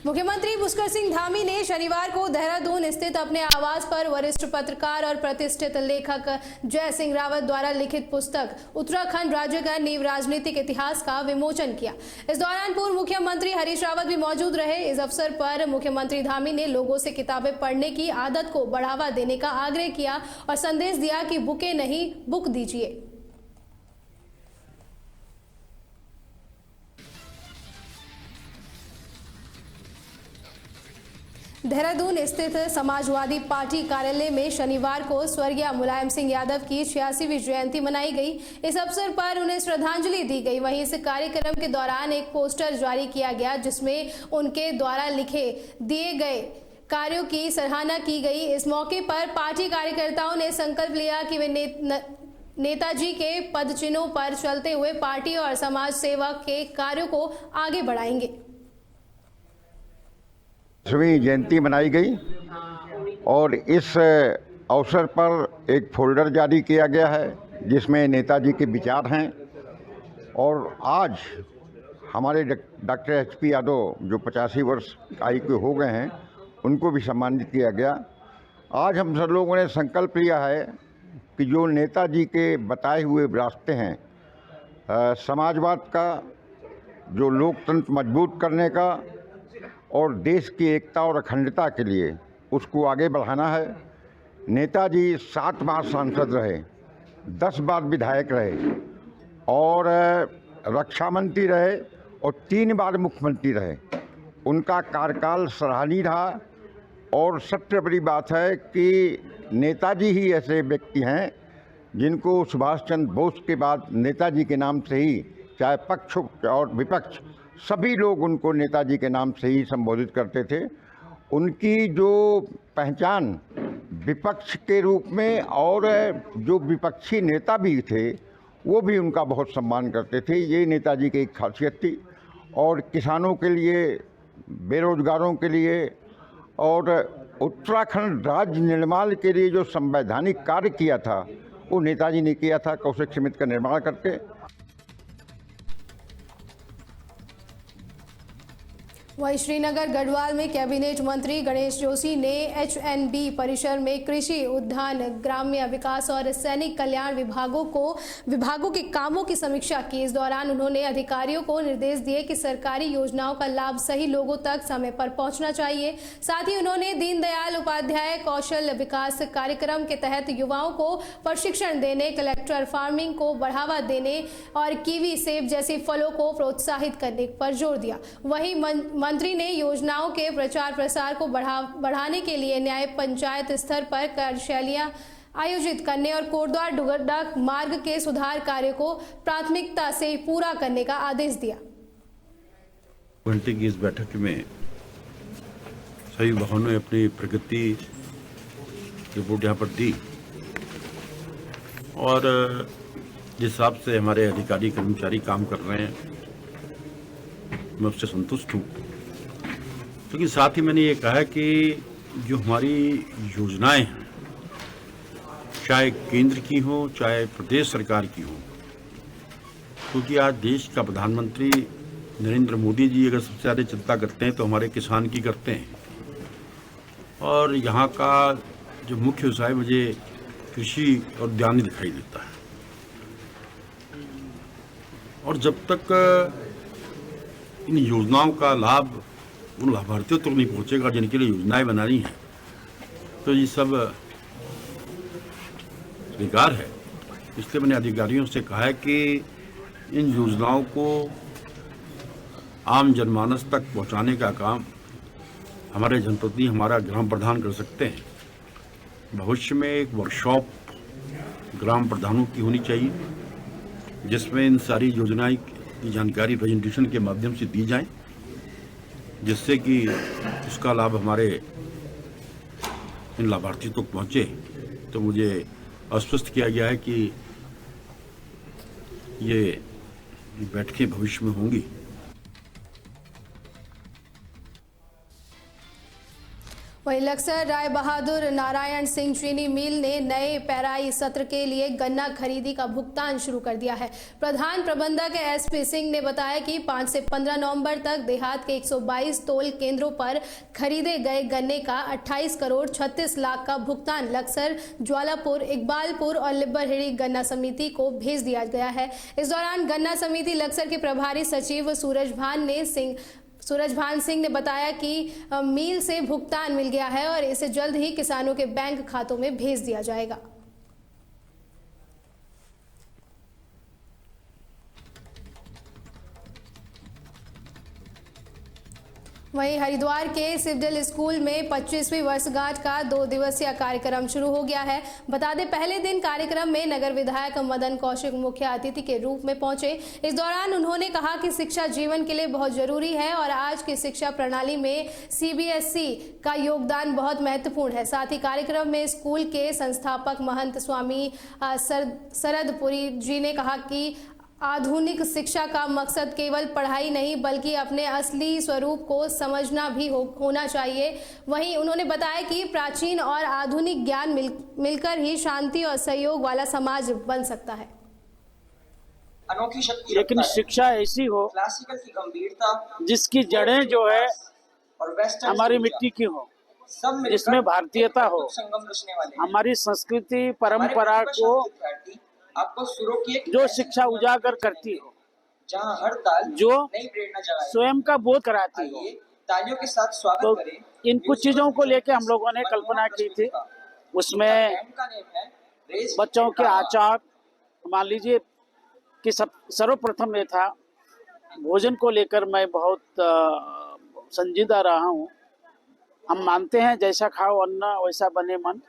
मुख्यमंत्री पुष्कर सिंह धामी ने शनिवार को देहरादून स्थित अपने आवास पर वरिष्ठ पत्रकार और प्रतिष्ठित लेखक जय सिंह रावत द्वारा लिखित पुस्तक उत्तराखंड राज्य का नींव राजनीतिक इतिहास का विमोचन किया। इस दौरान पूर्व मुख्यमंत्री हरीश रावत भी मौजूद रहे। इस अवसर पर मुख्यमंत्री धामी ने लोगों से किताबें पढ़ने की आदत को बढ़ावा देने का आग्रह किया और संदेश दिया कि बुकें नहीं, बुक दीजिए। देहरादून स्थित समाजवादी पार्टी कार्यालय में शनिवार को स्वर्गीय मुलायम सिंह यादव की 86वीं जयंती मनाई गई। इस अवसर पर उन्हें श्रद्धांजलि दी गई। वहीं इस कार्यक्रम के दौरान एक पोस्टर जारी किया गया जिसमें उनके द्वारा लिखे दिए गए कार्यों की सराहना की गई। इस मौके पर पार्टी कार्यकर्ताओं ने संकल्प लिया कि वे नेताजी के पदचिन्हों पर चलते हुए पार्टी और समाज सेवा के कार्यों को आगे बढ़ाएंगे। 86वीं जयंती मनाई गई और इस अवसर पर एक फोल्डर जारी किया गया है जिसमें नेताजी के विचार हैं। और आज हमारे डॉक्टर HP यादव जो 85 वर्ष आयु के हो गए हैं उनको भी सम्मानित किया गया। आज हम सब लोगों ने संकल्प लिया है कि जो नेताजी के बताए हुए रास्ते हैं, समाजवाद का, जो लोकतंत्र मजबूत करने का और देश की एकता और अखंडता के लिए उसको आगे बढ़ाना है। नेताजी 7 बार सांसद रहे, 10 बार विधायक रहे और रक्षा मंत्री रहे और 3 बार मुख्यमंत्री रहे। उनका कार्यकाल सराहनीय रहा और सबसे बड़ी बात है कि नेताजी ही ऐसे व्यक्ति हैं जिनको सुभाष चंद्र बोस के बाद नेताजी के नाम से ही, चाहे पक्ष और विपक्ष, सभी लोग उनको नेताजी के नाम से ही संबोधित करते थे। उनकी जो पहचान विपक्ष के रूप में और जो विपक्षी नेता भी थे वो भी उनका बहुत सम्मान करते थे। ये नेताजी की एक खासियत थी। और किसानों के लिए, बेरोजगारों के लिए और उत्तराखंड राज्य निर्माण के लिए जो संवैधानिक कार्य किया था वो नेताजी ने किया था, कौशिक समिति का निर्माण करके। वहीं श्रीनगर गढ़वाल में कैबिनेट मंत्री गणेश जोशी ने HNB परिसर में कृषि, उद्यान, ग्राम्य विकास और सैनिक कल्याण विभागों के कामों की समीक्षा की। इस दौरान उन्होंने अधिकारियों को निर्देश दिए कि सरकारी योजनाओं का लाभ सही लोगों तक समय पर पहुंचना चाहिए। साथ ही उन्होंने दीनदयाल उपाध्याय कौशल विकास कार्यक्रम के तहत युवाओं को प्रशिक्षण देने, कलेक्टर फार्मिंग को बढ़ावा देने और कीवी, सेब जैसे फलों को प्रोत्साहित करने पर जोर दिया। वहीं मंत्री ने योजनाओं के प्रचार प्रसार को बढ़ाने के लिए न्याय पंचायत स्तर पर कार्यशालाएं आयोजित करने और कोटद्वार डुगड्डा मार्ग के सुधार कार्य को प्राथमिकता से पूरा करने का आदेश दिया। घंटे की इस बैठक में सभी विभागों ने अपनी प्रगति रिपोर्ट यहाँ पर दी और जिस हिसाब से हमारे अधिकारी कर्मचारी काम कर रहे हैं मैं उससे संतुष्ट हूँ। लेकिन साथ ही मैंने ये कहा है कि जो हमारी योजनाएं हैं, चाहे केंद्र की हो चाहे प्रदेश सरकार की हो, क्योंकि आज देश का प्रधानमंत्री नरेंद्र मोदी जी अगर सबसे ज़्यादा चिंता करते हैं तो हमारे किसान की करते हैं। और यहाँ का जो मुख्य व्यवसाय मुझे कृषि और उद्यान दिखाई देता है। और जब तक इन योजनाओं का लाभ उन लाभार्थियों तक नहीं पहुंचेगा जिनके लिए योजनाएं बनानी हैं, तो ये सब बेकार है। इसलिए मैंने अधिकारियों से कहा है कि इन योजनाओं को आम जनमानस तक पहुंचाने का काम हमारे जनप्रतिनिधि, हमारा ग्राम प्रधान कर सकते हैं। भविष्य में एक वर्कशॉप ग्राम प्रधानों की होनी चाहिए जिसमें इन सारी योजनाएं की जानकारी प्रेजेंटेशन के माध्यम से दी जाए, जिससे कि उसका लाभ हमारे इन लाभार्थियों तक पहुँचे। तो मुझे आश्वस्त किया गया है कि ये बैठकें भविष्य में होंगी। वहीं लक्सर राय बहादुर नारायण सिंह चीनी मिल ने नए पेराई सत्र के लिए गन्ना खरीदी का भुगतान शुरू कर दिया है। प्रधान प्रबंधक एसपी सिंह ने बताया कि 5 से 15 नवंबर तक देहात के 122 तोल केंद्रों पर खरीदे गए गन्ने का 28 करोड़ 36 लाख का भुगतान लक्सर, ज्वालापुर, इकबालपुर और लिब्बरहिड़ी गन्ना समिति को भेज दिया गया है। इस दौरान गन्ना समिति लक्सर के प्रभारी सचिव सूरजभान सिंह ने बताया कि मिल से भुगतान मिल गया है और इसे जल्द ही किसानों के बैंक खातों में भेज दिया जाएगा। वहीं हरिद्वार के सिवडल स्कूल में 25वीं वर्षगांठ का 2 दिवसीय कार्यक्रम शुरू हो गया है। बता दें, पहले दिन कार्यक्रम में नगर विधायक मदन कौशिक मुख्य अतिथि के रूप में पहुंचे। इस दौरान उन्होंने कहा कि शिक्षा जीवन के लिए बहुत जरूरी है और आज की शिक्षा प्रणाली में सीबीएसई का योगदान बहुत महत्वपूर्ण है। साथ ही कार्यक्रम में स्कूल के संस्थापक महंत स्वामी शरदपुरी जी ने कहा कि आधुनिक शिक्षा का मकसद केवल पढ़ाई नहीं बल्कि अपने असली स्वरूप को समझना भी होना चाहिए। वहीं उन्होंने बताया कि प्राचीन और आधुनिक ज्ञान मिलकर ही शांति और सहयोग वाला समाज बन सकता है। अनोखी शक्ति लेकिन शिक्षा ऐसी हो क्लासिकल की गंभीरता जिसकी जड़ें जो है और वेस्टर्न हमारी मिट्टी की हो, सब मिलकर जिसमें भारतीयता हो, संगम रचने वाले हैं। हमारी संस्कृति परंपरा को आपको सुरों की एक जो शिक्षा उजागर करती हो, जहां हर ताल जो नई प्रेरणा जगाए। स्वयं का बोध कराती हो। आइए तालियों के साथ स्वागत तो करें। इन कुछ चीजों को लेके हम लोगों ने कल्पना की थी। उसमें बैंड का नेम है रेस बच्चों के आचार, मान लीजिए कि सर्वप्रथम ये था, भोजन को लेकर मैं बहुत संजीदा रहा हूँ। हम मानते हैं जैसा खाओ अन्न वैसा बने मन।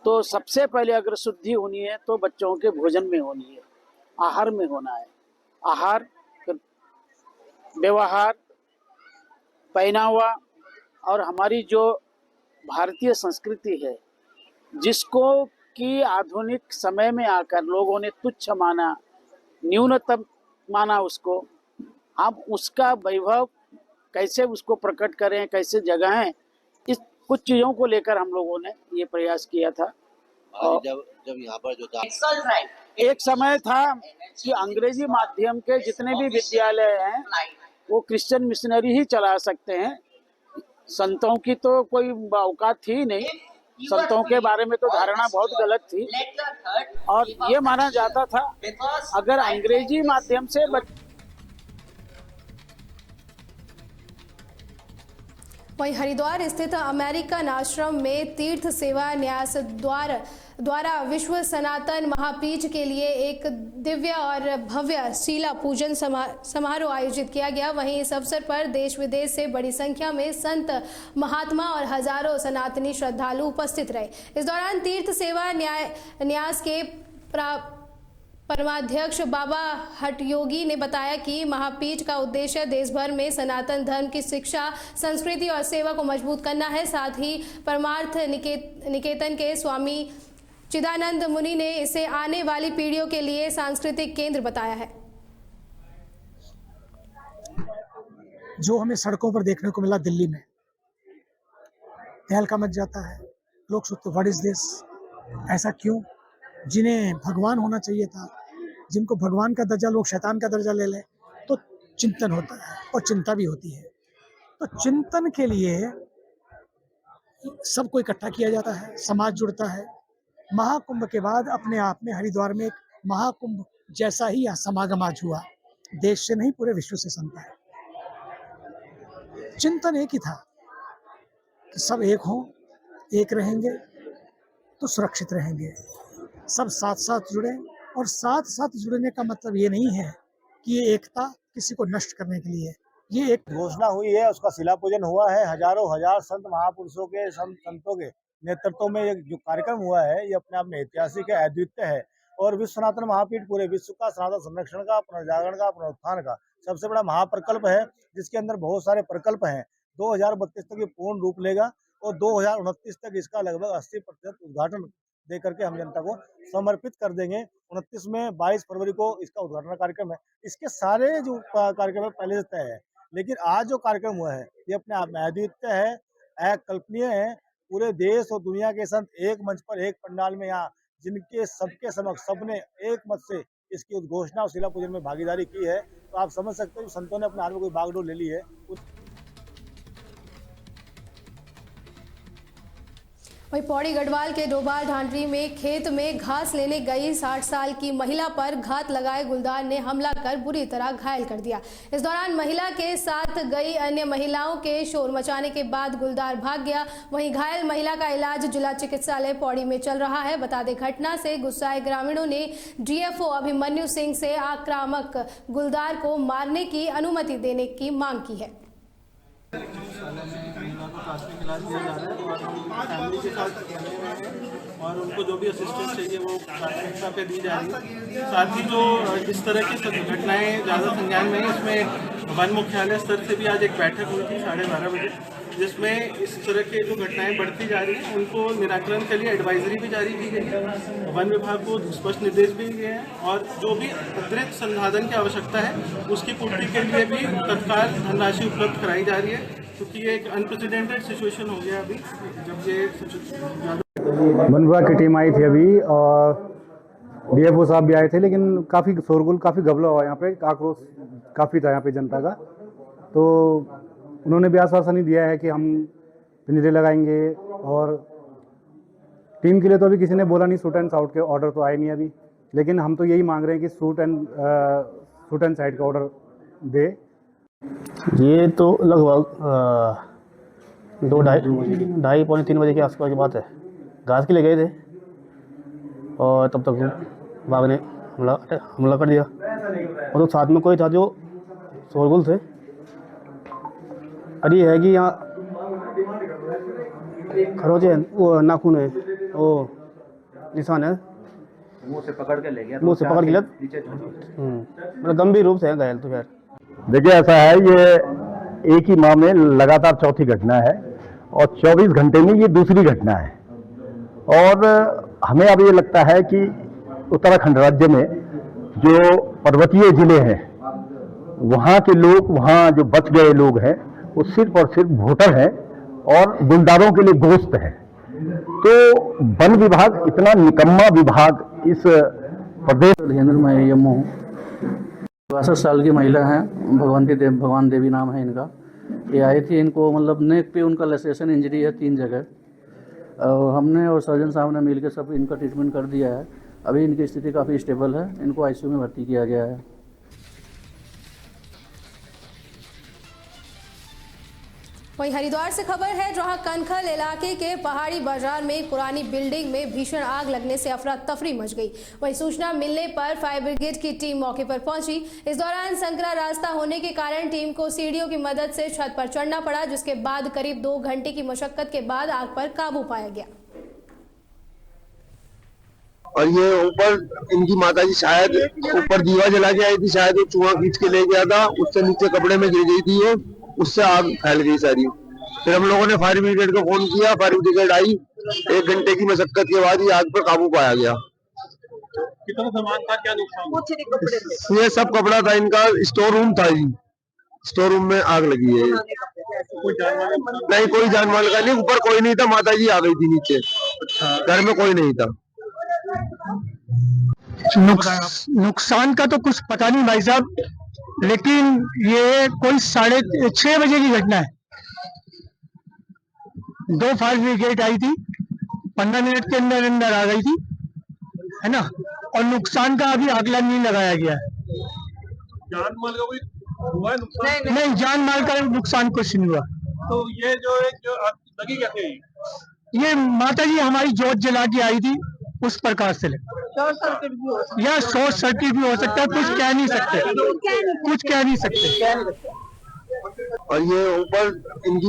तो सबसे पहले अगर शुद्धि होनी है तो बच्चों के भोजन में होनी है, आहार में होना है। आहार, फिर व्यवहार, पहनावा और हमारी जो भारतीय संस्कृति है जिसको कि आधुनिक समय में आकर लोगों ने तुच्छ माना, न्यूनतम माना उसको, हम उसका वैभव कैसे उसको प्रकट करें, कैसे जगाएं, इस कुछ चीज़ों को लेकर हम लोगों ने ये प्रयास किया था। और जब यहाँ पर जो एक समय था कि अंग्रेजी माध्यम के जितने भी विद्यालय हैं वो क्रिश्चियन मिशनरी ही चला सकते हैं। संतों की तो कोई औकात थी नहीं, संतों के बारे में तो धारणा बहुत गलत थी और ये माना जाता था अगर अंग्रेजी माध्यम से वहीं हरिद्वार स्थित अमेरिकन आश्रम में तीर्थ सेवा न्यास द्वारा विश्व सनातन महापीठ के लिए एक दिव्य और भव्य शीला पूजन समारोह आयोजित किया गया। वहीं इस अवसर पर देश विदेश से बड़ी संख्या में संत, महात्मा और हजारों सनातनी श्रद्धालु उपस्थित रहे। इस दौरान तीर्थ सेवा न्यास के परमाध्यक्ष बाबा हटयोगी ने बताया कि महापीठ का उद्देश्य देश भर में सनातन धर्म की शिक्षा, संस्कृति और सेवा को मजबूत करना है। साथ ही परमार्थ निकेतन के स्वामी चिदानंद मुनि ने इसे आने वाली पीढ़ियों के लिए सांस्कृतिक केंद्र बताया है। जो हमें सड़कों पर देखने को मिला दिल्ली में, तहलका मच जाता है। लोग सोचते व्हाट इज दिस, ऐसा क्यों? जिन्हें भगवान होना चाहिए था, जिनको भगवान का दर्जा लोग शैतान का दर्जा ले लें, तो चिंतन होता है और चिंता भी होती है। तो चिंतन के लिए सबको इकट्ठा किया जाता है, समाज जुड़ता है। महाकुंभ के बाद अपने आप में हरिद्वार में एक महाकुंभ जैसा ही समागम आज हुआ। देश से नहीं, पूरे विश्व से संत है। चिंतन एक ही था कि सब एक हों, एक रहेंगे तो सुरक्षित रहेंगे। सब साथ साथ जुड़े, और साथ साथ जुड़ने का मतलब ये नहीं है कि ये एकता किसी को नष्ट करने के लिए। ये एक घोषणा हुई है, उसका शिला पूजन हुआ है। हजारों हजार संत महापुरुषों के संतों के नेतृत्व में ये जो कार्यक्रम हुआ है ये अपने आप में ऐतिहासिक है, अद्वितीय है। और विश्व सनातन महापीठ पूरे विश्व का सनातन संरक्षण का, पुनर्जागरण का, पुनरुत्थान का सबसे बड़ा महाप्रकल्प है, जिसके अंदर बहुत सारे प्रकल्प हैं। 2032 तक ये पूर्ण रूप लेगा और 2029 तक इसका लगभग 80% उद्घाटन दे करके हम जनता को समर्पित कर देंगे। 29 में 22 फरवरी को इसका उद्घाटन कार्यक्रम है। इसके सारे जो कार्यक्रम है पहले से तय है, लेकिन आज जो कार्यक्रम हुआ है ये अपने आप में अद्वितीय है, अकल्पनीय है। पूरे देश और दुनिया के संत एक मंच पर एक पंडाल में यहाँ जिनके सबके समक्ष सबने एक मत से इसकी उद्घोषणा और शिला पूजन में भागीदारी की है, तो आप समझ सकते हो संतों ने अपने हाथ में कोई बागडोर ले ली है। वहीं पौड़ी गढ़वाल के डोभाल ढांडरी में खेत में घास लेने गई 60 साल की महिला पर घात लगाए गुलदार ने हमला कर बुरी तरह घायल कर दिया। इस दौरान महिला के साथ गई अन्य महिलाओं के शोर मचाने के बाद गुलदार भाग गया। वहीं घायल महिला का इलाज जिला चिकित्सालय पौड़ी में चल रहा है। बता दें, घटना से गुस्साए ग्रामीणों ने डीएफओ अभिमन्यु सिंह से आक्रामक गुलदार को मारने की अनुमति देने की मांग की है। प्राथमिक इलाज दिया जा रहा है और हम फैमिली के साथ और उनको जो भी असिस्टेंस चाहिए वो प्राथमिकता पे दी जा रही है। साथ ही जो इस तरह की घटनाएं ज़्यादा संज्ञान में है, इसमें वन मुख्यालय स्तर से भी आज एक बैठक हुई थी 12:30 बजे, जिसमें इस तरह के जो घटनाएं बढ़ती जा रही हैं उनको निराकरण के लिए एडवाइजरी भी जारी की गई है। वन विभाग को स्पष्ट निर्देश भी दिए हैं और जो भी अतिरिक्त संसाधन की आवश्यकता है उसकी पूर्ति के लिए भी तत्काल धनराशि उपलब्ध कराई जा रही है, क्योंकि ये एक अनप्रेसिडेंटेड सिचुएशन हो गया अभी जब ये वन विभाग की टीम आई थी अभी और डीएफओ साहब भी आए थे, लेकिन काफ़ी शोरगुल, काफ़ी गबला हुआ यहाँ पे, आक्रोश काफ़ी था यहाँ पे जनता का। तो उन्होंने भी आश्वासन ही दिया है कि हम पिंजरे लगाएंगे और टीम के लिए तो अभी किसी ने बोला नहीं, शूट एंड साउट के ऑर्डर तो आए नहीं अभी, लेकिन हम तो यही मांग रहे हैं कि शूट एंड साइड का ऑर्डर दे। ये तो लगभग 2-2:30 पौने 3 बजे के आसपास की बात है। घास के लिए गए थे और तब तक बाघ ने हमला कर दिया और तो साथ में कोई था जो शोरगुल थे। अरे है कि यहाँ खरोचे हैं, वो नाखून है, वो निशान है, मुँह से पकड़ के ले गया, मतलब गंभीर रूप से है घायल। तो खैर देखिए ऐसा है, ये एक ही माह में लगातार चौथी घटना है और 24 घंटे में ये दूसरी घटना है। और हमें अब ये लगता है कि उत्तराखंड राज्य में जो पर्वतीय जिले हैं वहाँ के लोग, वहाँ जो बच गए लोग हैं वो सिर्फ और सिर्फ वोटर हैं और गुलदारों के लिए दोस्त हैं। तो वन विभाग इतना निकम्मा विभाग इस प्रदेश। मैं यमो 62 साल की महिला हैं, भगवान देवी नाम है इनका। ये आई थी, इनको मतलब नेक पे उनका लसेशन इंजरी है 3 जगह और हमने और सर्जन साहब ने मिलकर सब इनका ट्रीटमेंट कर दिया है। अभी इनकी स्थिति काफ़ी स्टेबल है, इनको आईसीयू में भर्ती किया गया है। वहीं हरिद्वार से खबर है, जहां कनखल इलाके के पहाड़ी बाजार में पुरानी बिल्डिंग में भीषण आग लगने से अफरा तफरी मच गई। वहीं सूचना मिलने पर फायर ब्रिगेड की टीम मौके पर पहुंची। इस दौरान संकरा रास्ता होने के कारण टीम को सीढ़ियों की मदद से छत पर चढ़ना पड़ा, जिसके बाद करीब 2 घंटे की मशक्कत के बाद आग पर काबू पाया गया। और ये ऊपर इनकी माताजी शायद ऊपर दीवा जला के आई थी, शायद वो चूहा खींच के ले गया था, उससे नीचे कपड़े में गिर गई थी, उससे आग फैल गई सारी। फिर हम लोगों ने फायर ब्रिगेड को फोन किया, फायर ब्रिगेड आई, 1 घंटे की मशक्कत के बाद ही आग पर काबू पाया गया। कितना सामान था, क्या नुकसान? ये सब कपड़ा था, इनका स्टोर रूम था जी, स्टोर रूम में आग लगी है। कोई जानवर नहीं, कोई जानवर का नहीं, ऊपर कोई नहीं था, माताजी आ गई थी नीचे, घर में कोई नहीं था। नुकसान का तो कुछ पता नहीं भाई साहब, लेकिन ये कोई 6:30 बजे की घटना है। 2 फायर ब्रिगेड आई थी, 15 मिनट के अंदर अंदर आ गई थी, है ना। और नुकसान का अभी आकलन नहीं लगाया गया है। जान माल का कोई हुआ है नुकसान? नहीं, जान माल का नुकसान कुछ नहीं हुआ। तो ये जो लगी कैसे? ये माता जी हमारी जोत जला के आई थी, उस प्रकार से या शॉर्ट सर्किट भी हो सकता है, कुछ कह नहीं सकते। और ये ऊपर इनकी